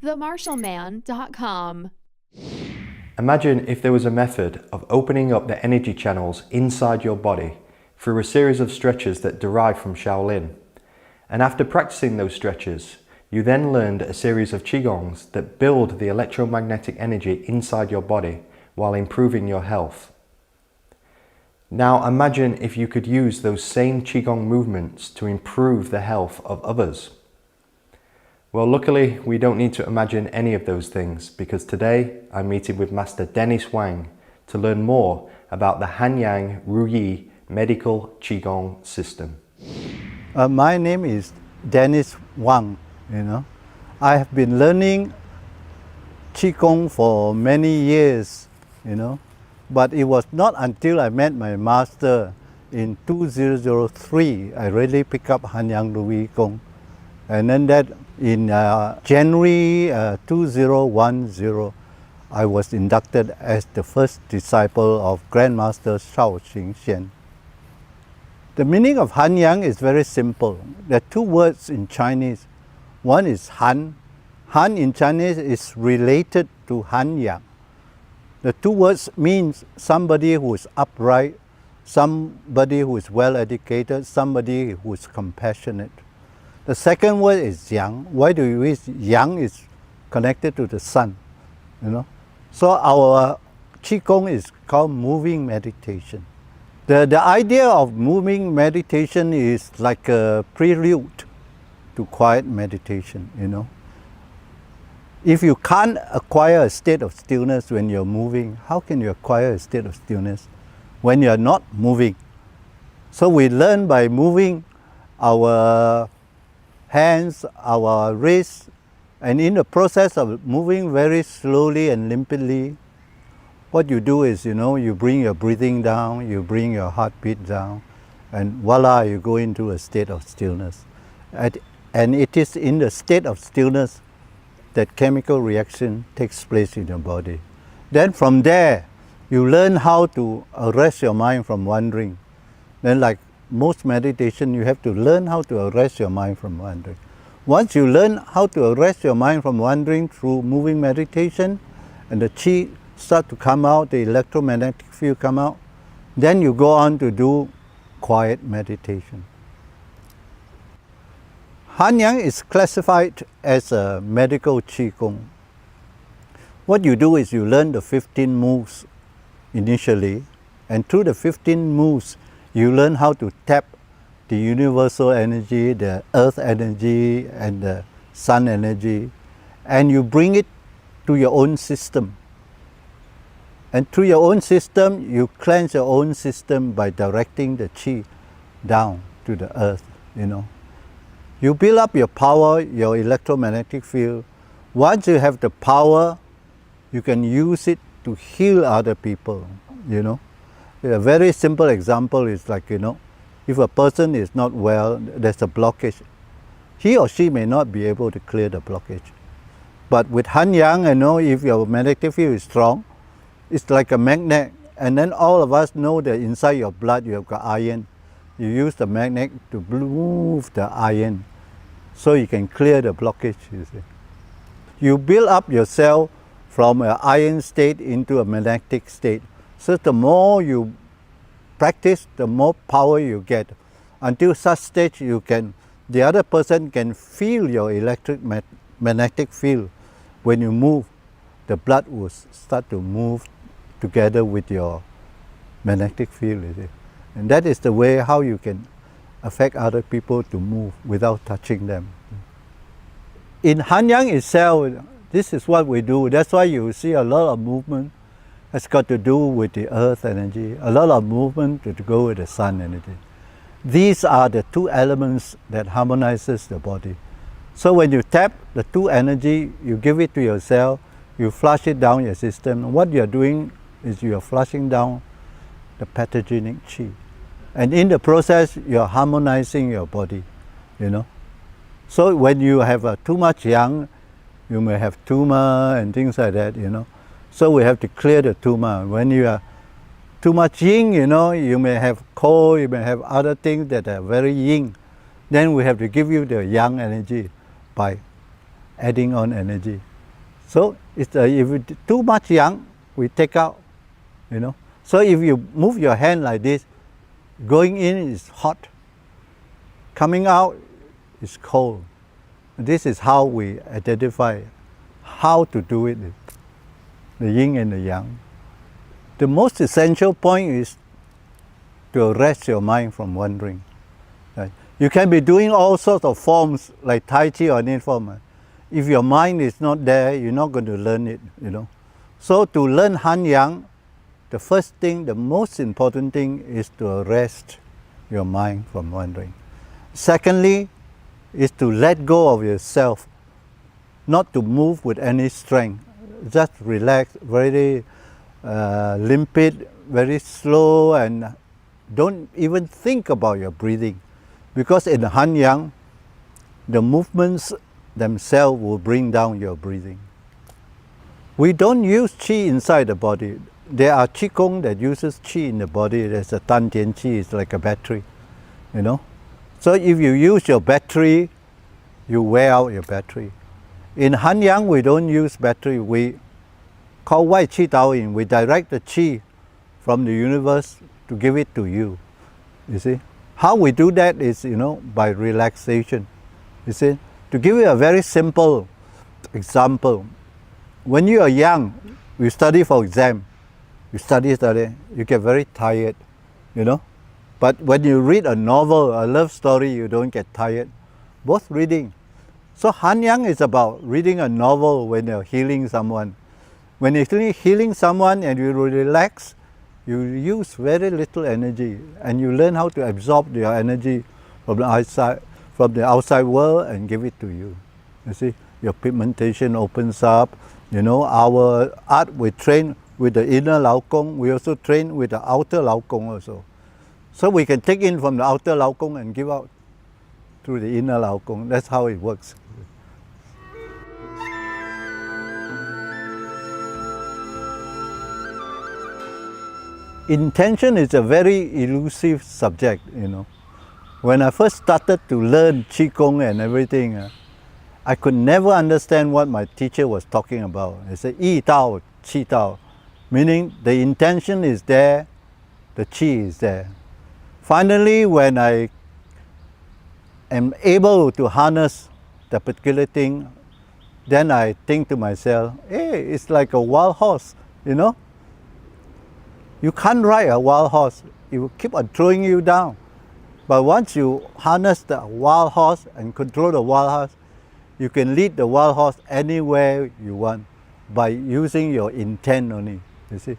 themarshallman.com. Imagine if there was a method of opening up the energy channels inside your body through a series of stretches that derive from Shaolin. And after practicing those stretches, you then learned a series of Qigongs that build the electromagnetic energy inside your body while improving your health. Now imagine if you could use those same Qigong movements to improve the health of others. Well, luckily, we don't need to imagine any of those things because today I'm meeting with Master Dennis Wang to learn more about the Hanyang Ruyi medical Qigong system. My name is Dennis Wang. I have been learning Qigong for many years, but it was not until I met my master in 2003 I really picked up Hanyang Ruyi Gong. And then that in January 2010, I was inducted as the first disciple of Grandmaster Shao Xingxian. The meaning of Hanyang is very simple. There are two words in Chinese. One is Han. Han in Chinese is related to Hanyang. The two words means somebody who is upright, somebody who is well educated, somebody who is compassionate. The second word is Yang. Why do you use Yang? Is connected to the sun, So our Qigong is called moving meditation. The idea of moving meditation is like a prelude to quiet meditation, If you can't acquire a state of stillness when you're moving, how can you acquire a state of stillness when you're not moving? So we learn by moving our hands, our wrists, and in the process of moving very slowly and limpidly, what you do is, you bring your breathing down, you bring your heartbeat down, and voila, you go into a state of stillness. And it is in the state of stillness that chemical reaction takes place in your body. Then from there, you learn how to arrest your mind from wandering. Then like most meditation, you have to learn how to arrest your mind from wandering. Once you learn how to arrest your mind from wandering through moving meditation, and the Qi start to come out, the electromagnetic field come out, then you go on to do quiet meditation. Hanyang is classified as a medical Qigong. What you do is you learn the 15 moves initially, and through the 15 moves, you learn how to tap the universal energy, the earth energy, and the sun energy, and you bring it to your own system. And through your own system, you cleanse your own system by directing the Qi down to the earth, You build up your power, your electromagnetic field. Once you have the power, you can use it to heal other people, A very simple example is like, if a person is not well, there's a blockage. He or she may not be able to clear the blockage. But with Hanyang, if your magnetic field is strong, it's like a magnet. And then all of us know that inside your blood you have got iron. You use the magnet to move the iron so you can clear the blockage, You build up yourself from an iron state into a magnetic state. So the more you practice, the more power you get. Until such stage the other person can feel your magnetic field. When you move, the blood will start to move together with your magnetic field. And that is the way how you can affect other people to move without touching them. In Hanyang itself, this is what we do. That's why you see a lot of movement has got to do with the earth energy, a lot of movement to go with the sun energy. These are the two elements that harmonizes the body. So when you tap the two energy, you give it to yourself, you flush it down your system. What you're doing is you're flushing down the pathogenic Qi. And in the process, you're harmonizing your body, So when you have too much yang, you may have tumor and things like that, So we have to clear the tumor. When you are too much yin, you may have cold, you may have other things that are very yin. Then we have to give you the yang energy by adding on energy. So it's, if it's too much yang, we take out, you know. So if you move your hand like this, going in is hot, coming out is cold. This is how we identify how to do it, the yin and the yang. The most essential point is to arrest your mind from wandering. Right? You can be doing all sorts of forms like Tai Chi or any form. If your mind is not there, you're not going to learn it, you know. So to learn Han Yang, the first thing, the most important thing is to arrest your mind from wandering. Secondly, is to let go of yourself, not to move with any strength. Just relax, very limpid, very slow, and don't even think about your breathing. Because in Han Yang, the movements themselves will bring down your breathing. We don't use qi inside the body. There are qigong that uses qi in the body. There's a Tan Tian Qi, it's like a battery, you know. So if you use your battery, you wear out your battery. In Han Yang, we don't use battery. We call Wai Qi Dao Yin. We direct the qi from the universe to give it to you. You see? How we do that is, you know, by relaxation. You see? To give you a very simple example, when you are young, you study for exam, you study, you get very tired, you know. But when you read a novel, a love story, you don't get tired. Both reading. So Han Yang is about reading a novel when you're healing someone. When you're healing someone and you relax, you use very little energy and you learn how to absorb your energy from the outside world and give it to you. You see, your pigmentation opens up. You know, our art, we train with the inner Lao Gong, we also train with the outer Lao Gong also. So we can take in from the outer Lao Gong and give out through the inner Lao Gong. That's how it works. Intention is a very elusive subject, you know. When I first started to learn Qigong and everything, I could never understand what my teacher was talking about. He said, Yi Dao, Qi Dao, meaning the intention is there, the Qi is there. Finally, when I am able to harness the particular thing, then I think to myself, hey, it's like a wild horse, you know. You can't ride a wild horse, it will keep on throwing you down. But once you harness the wild horse and control the wild horse, you can lead the wild horse anywhere you want by using your intent only, you see.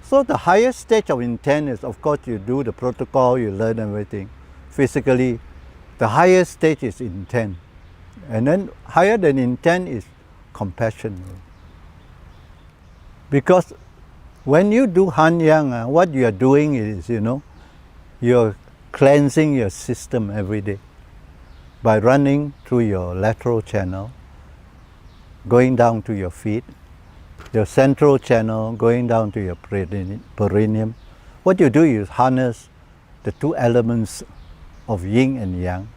So the highest stage of intent is, of course, you do the protocol, you learn everything physically. The highest stage is intent. And then higher than intent is compassion. Because when you do Han Yang, what you are doing is, you know, you're cleansing your system every day by running through your lateral channel, going down to your feet, your central channel going down to your perineum. What you do is harness the two elements of yin and yang.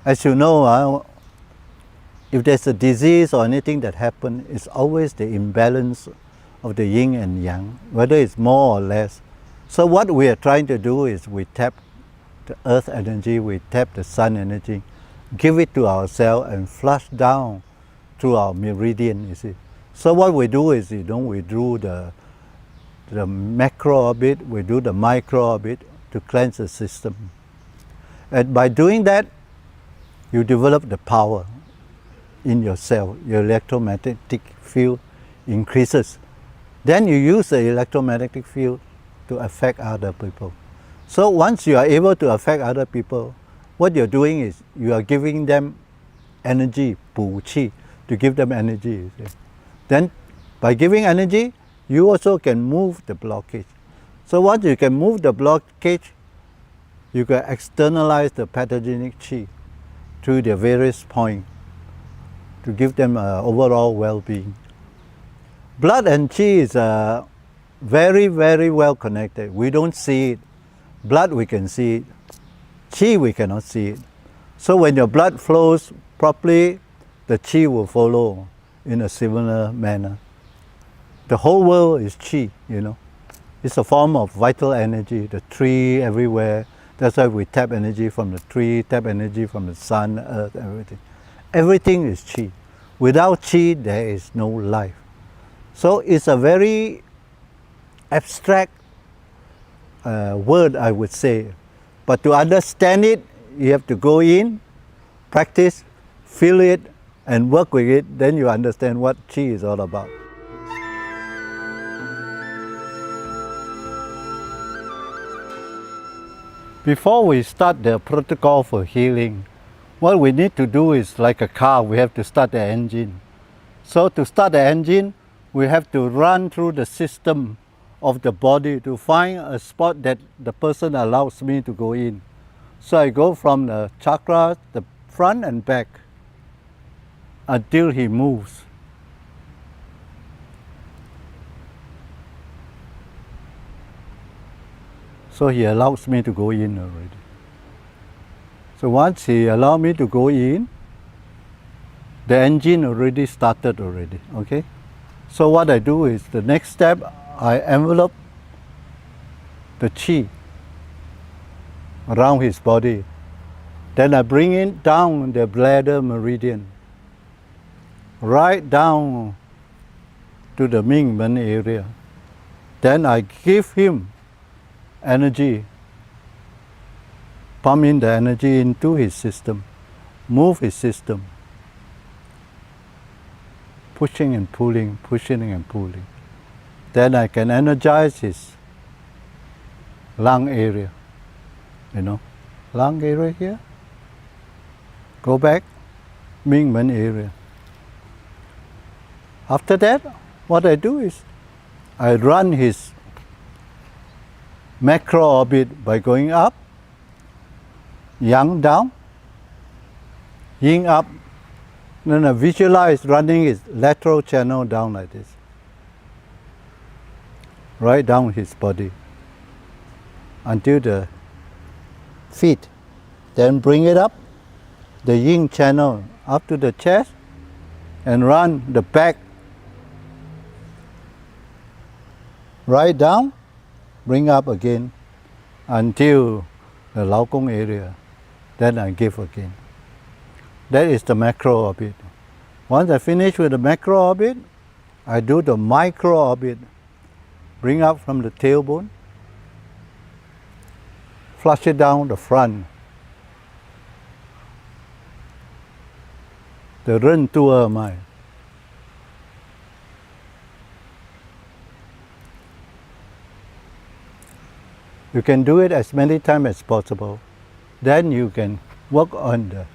As you know, if there's a disease or anything that happens, it's always the imbalance of the yin and yang, whether it's more or less. So what we are trying to do is we tap the earth energy, we tap the sun energy, give it to ourselves and flush down through our meridian, you see. So what we do is, you know, we do the macro orbit, we do the micro orbit to cleanse the system. And by doing that, you develop the power in yourself, your electromagnetic field increases. Then you use the electromagnetic field to affect other people. So once you are able to affect other people, what you're doing is you are giving them energy, pu qi, to give them energy. You see. Then by giving energy, you also can move the blockage. So once you can move the blockage, you can externalize the pathogenic qi through the various points to give them overall well-being. Blood and qi is very, very well connected. We don't see it. Blood we can see it. Qi we cannot see it. So when your blood flows properly, the qi will follow. in a similar manner. The whole world is chi, you know. It's a form of vital energy, the tree everywhere. That's why we tap energy from the tree, tap energy from the sun, earth, everything. Everything is chi. Without chi, there is no life. So it's a very abstract word, I would say. But to understand it, you have to go in, practice, feel it, and work with it. Then you understand what chi is all about. Before we start the protocol for healing, what we need to do is like a car, we have to start the engine. So to start the engine, we have to run through the system of the body to find a spot that the person allows me to go in. So I go from the chakras, the front and back, until he moves. So he allows me to go in already. So once he allows me to go in, the engine already started already, okay? So what I do is, the next step, I envelope the chi around his body. Then I bring it down the bladder meridian, right down to the Mingmen area. Then I give him energy, pump in the energy into his system, move his system, pushing and pulling, pushing and pulling. Then I can energize his lung area, you know, lung area here. Go back, Mingmen area. After that, what I do is, I run his macro orbit by going up, yang down, yin up. Then I visualize running his lateral channel down like this, right down his body until the feet. Then bring it up, the yin channel up to the chest, and run the back right down, bring up again until the Lao Kong area. Then I give again. That is the macro orbit. Once I finish with the macro orbit, I do the micro orbit. Bring up from the tailbone, flush it down the front. The Ren Tua Mai. You can do it as many times as possible. Then you can work on the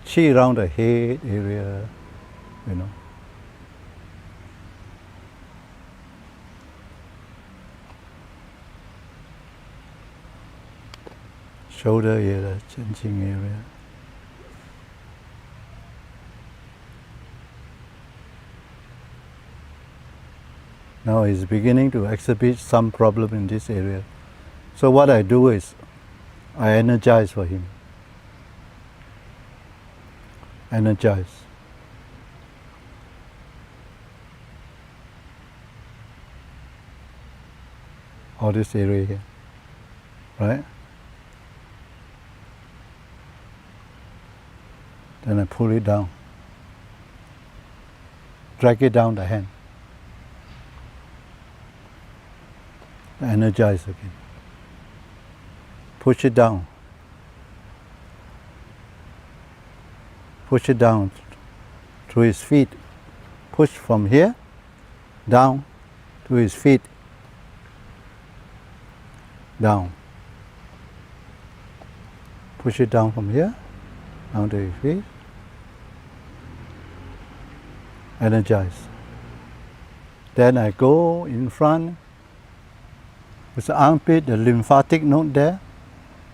chi around the head area, you know. Shoulder area, chin area. Now he's beginning to exhibit some problem in this area. So what I do is, I energize for him. Energize. All this area here, right? Then I pull it down. Drag it down the hand. Energize again. Push it down. Push it down to his feet. Push from here down to his feet. Down. Push it down from here down to his feet. Energize. Then I go in front with the armpit, the lymphatic node there.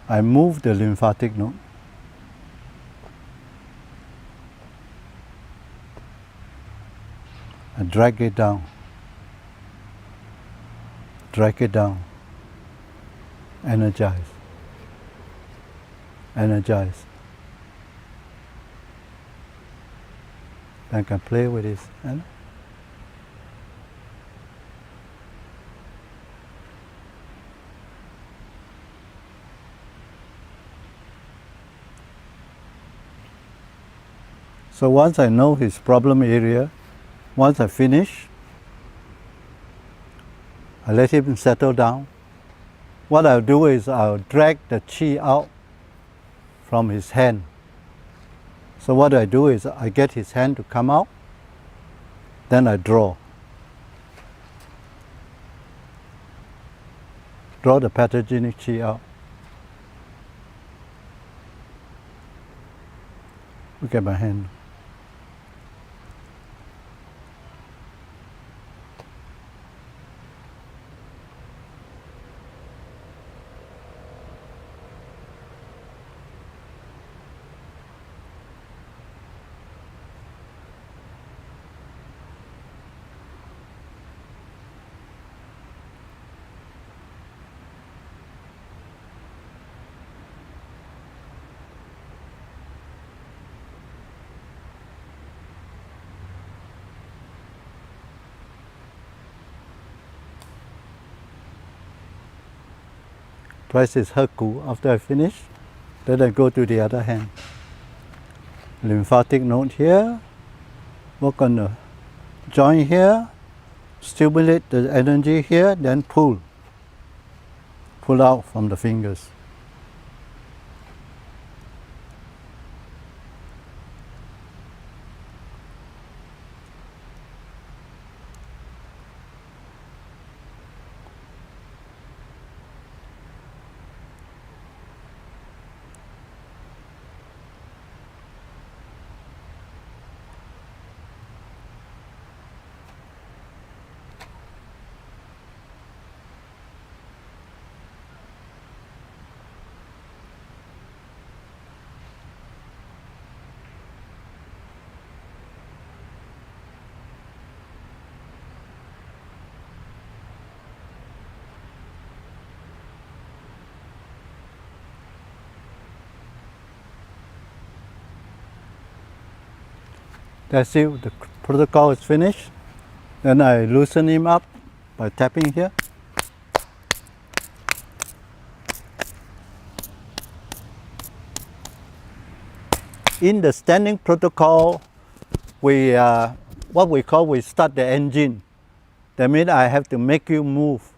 I move the lymphatic node. I drag it down. Drag it down. Energize. Energize. and can play with his hand. So once I know his problem area, once I finish, I let him settle down. What I'll do is I'll drag the qi out from his hand. So what I do is I get his hand to come out, then I draw. Draw the pathogenic qi out. Look at my hand. Press his herku after I finish. Then I go to the other hand. Lymphatic node here. Work on the joint here. Stimulate the energy here, then pull. Pull out from the fingers. That's it, the protocol is finished. Then I loosen him up by tapping here. In the standing protocol, we what we call, we start the engine. That means I have to make you move.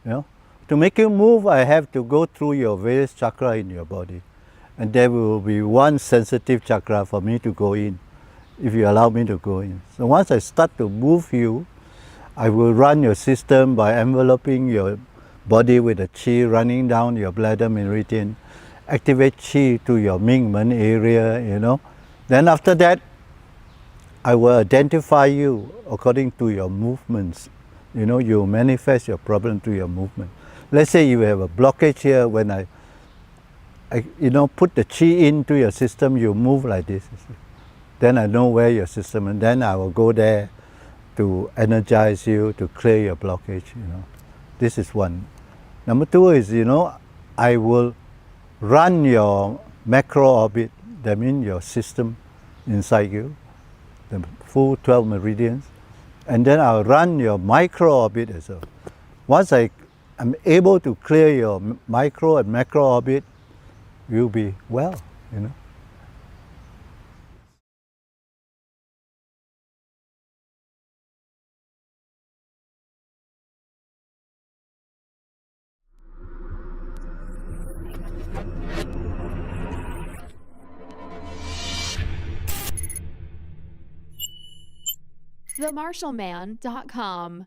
You know? To make you move, I have to go through your various chakra in your body. And there will be one sensitive chakra for me to go in, if you allow me to go in. So once I start to move you, I will run your system by enveloping your body with the qi running down your bladder meridian, activate qi to your Mingmen area, you know. Then after that, I will identify you according to your movements. You know, you manifest your problem to your movement. Let's say you have a blockage here. When I put the qi into your system, you move like this. Then I know where your system, and then I will go there to energize you, to clear your blockage, you know. This is one. Number two is, you know, I will run your macro orbit, that means your system inside you, the full 12 meridians, and then I'll run your micro orbit as well. Once I'm able to clear your micro and macro orbit, you'll be well, you know. themarshallman.com